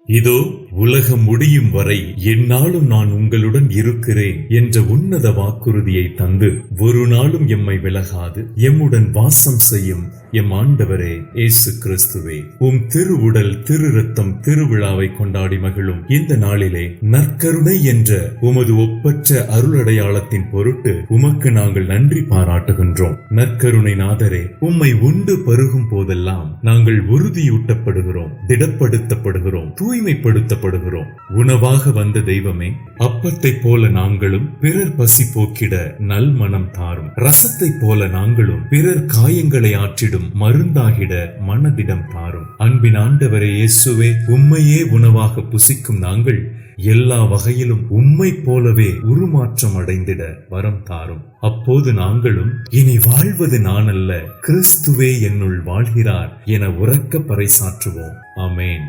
இதோ உலகம் முடியும் வரை எந்நாளும் நான் உங்களுடன் இருக்கிறேன் என்ற உன்னத வாக்குறுதியை தந்து ஒரு நாளும் எம்மை விலகாது எம்முடன் வாசம் செய்யும் எம் ஆண்டவரே இயேசு கிறிஸ்துவே, உம் திருவுடல் திரு ரத்தம் திருவிழாவை கொண்டாடி மகிழும் இந்த நாளிலே நற்கருணை என்ற உமது ஒப்பற்ற அருளடையாளத்தின் பொருட்டு உமக்கு நாங்கள் நன்றி பாராட்டுகின்றோம். நற்கருணை நாதரே, உம்மை உண்டு பருகும் போதெல்லாம் நாங்கள் உறுதியூட்டப்படுகிறோம், திடப்படுத்தப்படுகிறோம், தூய்மைப்படுத்தப்படுகிறோம். உணவாக வந்த தெய்வமே, அப்பத்தை போல நாங்களும் பிறர் பசி போக்கிட நல் மனம் தாரும். ரசத்தை போல நாங்களும் பிறர் காயங்களை ஆற்றிடும் மருந்தாகிட மனதிடம் தாரும். அன்பின் ஆண்டவரே இயேசுவே, உம்மையே உணவாக புசிக்கும் நாங்கள் எல்லா வகையிலும் உம்மை போலவே உருமாற்றம் அடைந்திட வரம் தாரும். அப்போது நாங்களும் இனி வாழ்வது நான் அல்ல, கிறிஸ்துவே என்னுள் வாழ்கிறார் என உரக்க பறைசாற்றுவோம். ஆமென்.